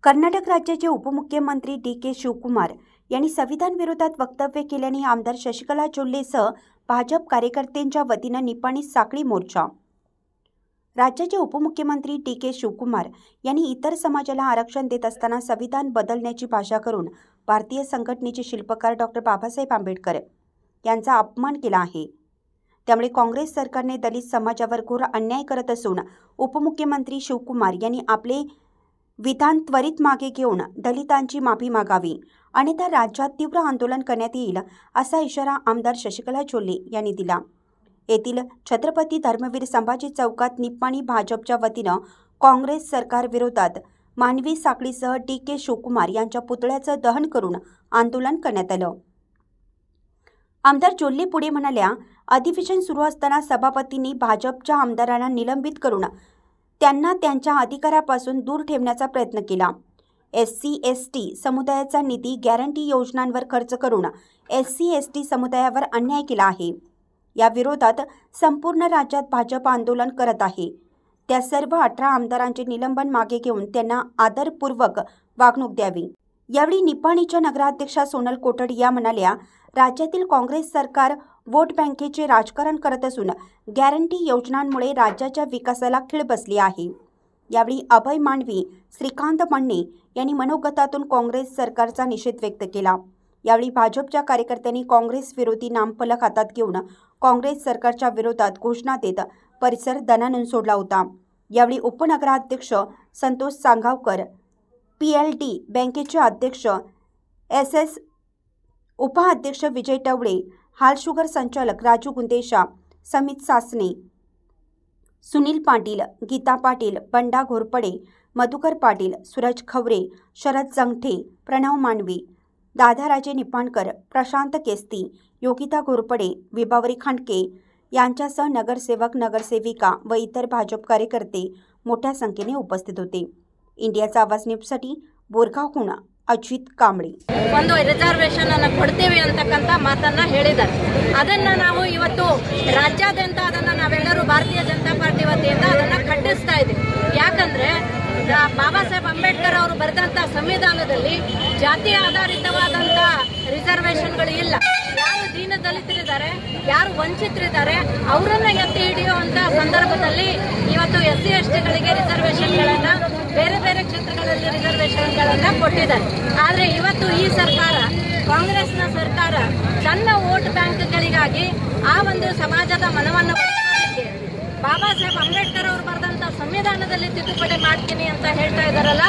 कर्नाटक राज्याचे उपमुख्यमंत्री डी.के. शिवकुमार यांनी संविधान विरोधात वक्तव्य केल्याने आमदार शशिकला जोल्लेसह भाजप कार्यकर्त्यांच्या वतीनं निपाणी साखळी मोर्चा। राज्याचे उपमुख्यमंत्री डी.के. शिवकुमार यांनी इतर समाजाला आरक्षण देत असताना संविधान बदलण्याची भाषा करून भारतीय संघटनेचे शिल्पकार डॉ. बाबासाहेब आंबेडकर यांचा अपमान केला आहे। त्यामुळे काँग्रेस सरकारने दलित समाजावर घोर अन्याय करत असून उपमुख्यमंत्री शिवकुमार यांनी आपले विधान त्वरित मागे घेऊन दलितांची माफी मागावी, अन्यथा राज्यात तीव्र आंदोलन करण्यात येईल असा इशारा आमदार शशिकला जोल्ले यांनी दिला। येथील छत्रपती धर्मवीर संभाजी चौकात निपाणी भाजपच्या वतीनं काँग्रेस सरकार विरोधात मानवी साखळीसह डी.के. शिवकुमार यांच्या पुतळ्याचं दहन करून आंदोलन करण्यात आलं। आमदार जोल्ले पुढे म्हणाल्या, अधिवेशन सुरू असताना सभापतींनी भाजपच्या आमदारांना निलंबित करून त्यांना त्यांच्या अधिकारापासून दूर ठेवण्याचा प्रयत्न केला। SC/ST समुदायाचा निधी गॅरंटी योजनांवर खर्च करून SC/ST समुदायावर अन्याय केला आहे। या विरोधात संपूर्ण राज्यात भाजप आंदोलन करत आहे। त्या सर्व 18 आमदारांचे निलंबन मागे घेऊन त्यांना आदरपूर्वक वागणूक द्यावी। यावेळी निपाणीच्या नगराध्यक्षा सोनल कोटड या म्हणाल्या, राज्यातील काँग्रेस सरकार वोट बँकेचे राजकारण करत असून गॅरंटी योजनांमुळे राज्याच्या विकासाला खीळ बसली आहे। यावेळी अभय मांडवी, श्रीकांत मण्णे यांनी मनोगतातून काँग्रेस सरकारचा निषेध व्यक्त केला। यावेळी भाजपच्या कार्यकर्त्यांनी काँग्रेस विरोधी नामफलक हातात घेऊन काँग्रेस सरकारच्या विरोधात घोषणा देत परिसर दणाणून सोडला होता। यावेळी उपनगराध्यक्ष संतोष सांगावकर, PLD बँकेचे अध्यक्ष SS, उपाध्यक्ष विजय टवळे, हाल शुगर संचालक राजू गुंदेशा, समित सासने, सुनील पाटील, गीता पाटील, बंडा घोरपडे, मधुकर पाटील, सूरज खवरे, शरद जंगठे, प्रणव मांडवी, दादाराजे निपाणकर, प्रशांत केस्ती, योगिता घोरपडे, विभावरी खांडके यांच्यासह नगरसेवक, नगरसेविका व इतर भाजप कार्यकर्ते मोठ्या संख्येने उपस्थित होते। इंडियाचा आवाज न्यूजसाठी बोरगावहून ಅಜಿತ್ ಕಾಂಬಳಿ ಒಂದು ರಿಸರ್ವೇಶನ್ ಅನ್ನು ಕೊಡ್ತೀವಿ ಅಂತಕ್ಕಂತ ಮಾತನ್ನ ಹೇಳಿದ್ದಾರೆ। ಅದನ್ನ ನಾವು ಇವತ್ತು ರಾಜ್ಯಾದ್ಯಂತ ಅದನ್ನ ನಾವೆಲ್ಲರೂ ಭಾರತೀಯ ಜನತಾ ಪಾರ್ಟಿ ವತಿಯಿಂದ ಅದನ್ನ ಖಂಡಿಸ್ತಾ ಇದ್ದೀವಿ। ಯಾಕಂದ್ರೆ ಬಾಬಾ ಸಾಹೇಬ್ ಅಂಬೇಡ್ಕರ್ ಅವರು ಬರೆದಂತ ಸಂವಿಧಾನದಲ್ಲಿ ಜಾತಿ ಆಧಾರಿತವಾದಂತ ರಿಸರ್ವೇಶನ್ಗಳು ಇಲ್ಲ। ಯಾರು ದೀನ ದಲಿತರಿದ್ದಾರೆ, ಯಾರು ವಂಚಿತರಿದ್ದಾರೆ ಅವರನ್ನ ಎತ್ತಿ ಹಿಡಿಯುವಂತ ಸಂದರ್ಭದಲ್ಲಿ ಇವತ್ತು SC/STಗಳಿಗೆ ರಿಸರ್ವೇಶನ್ಗಳನ್ನ ಬೇರೆ ಬೇರೆ ಕ್ಷೇತ್ರಗಳಲ್ಲಿ ರಿಸರ್ವೇಶನ್ಗಳನ್ನ ಕೊಟ್ಟಿದ್ದಾರೆ। ಆದ್ರೆ ಇವತ್ತು ಈ ಸರ್ಕಾರ, ಕಾಂಗ್ರೆಸ್ನ ಸರ್ಕಾರ ತನ್ನ ವೋಟ್ ಬ್ಯಾಂಕ್ಗಳಿಗಾಗಿ ಆ ಒಂದು ಸಮಾಜದ ಮನವನ್ನು ಬಾಬಾ ಸಾಹೇಬ್ ಅಂಬೇಡ್ಕರ್ ಅವರು ಬರೆದಂತ ಸಂವಿಧಾನದಲ್ಲಿ ತಿದ್ದುಪಡಿ ಮಾಡ್ತೀನಿ ಅಂತ ಹೇಳ್ತಾ ಇದ್ದಾರಲ್ಲ,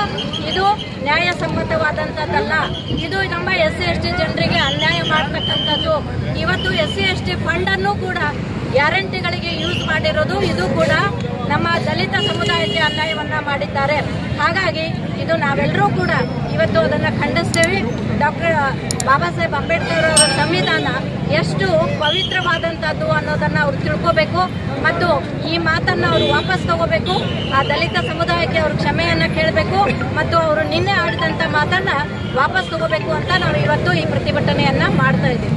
ಇದು ನ್ಯಾಯಸಮ್ಮತವಾದಂತದ್ದಲ್ಲ। ಇದು ನಮ್ಮ SC/ST ಜನರಿಗೆ ಅನ್ಯಾಯ ಮಾಡತಕ್ಕಂಥದ್ದು। ಇವತ್ತು SC/ST ಫಂಡ್ ಅನ್ನು ಕೂಡ ಗ್ಯಾರಂಟಿಗಳಿಗೆ ಯೂಸ್ ಮಾಡಿರೋದು, ಇದು ಕೂಡ ನಮ್ಮ ದಲಿತ ಸಮುದಾಯಕ್ಕೆ ಅನ್ಯಾಯವನ್ನ ಮಾಡಿದ್ದಾರೆ। ಹಾಗಾಗಿ ಇದು ನಾವೆಲ್ಲರೂ ಕೂಡ ಇವತ್ತು ಅದನ್ನ ಖಂಡಿಸ್ತೇವೆ। ಡಾಕ್ಟರ್ ಬಾಬಾ ಸಾಹೇಬ್ ಅಂಬೇಡ್ಕರ್ ಅವರ ಸಂವಿಧಾನ ಎಷ್ಟು ಪವಿತ್ರವಾದಂತದ್ದು ಅನ್ನೋದನ್ನ ಅವರು ತಿಳ್ಕೋಬೇಕು ಮತ್ತು ಈ ಮಾತನ್ನ ಅವರು ವಾಪಸ್ ತಗೋಬೇಕು। ಆ ದಲಿತ ಸಮುದಾಯಕ್ಕೆ ಅವರು ಕ್ಷಮೆಯನ್ನ ಕೇಳಬೇಕು ಮತ್ತು ಅವರು ನಿನ್ನೆ ಆಡಿದಂತ ಮಾತನ್ನ ವಾಪಸ್ ತಗೋಬೇಕು ಅಂತ ನಾವು ಇವತ್ತು ಈ ಪ್ರತಿಭಟನೆಯನ್ನ ಮಾಡ್ತಾ ಇದ್ದೀವಿ।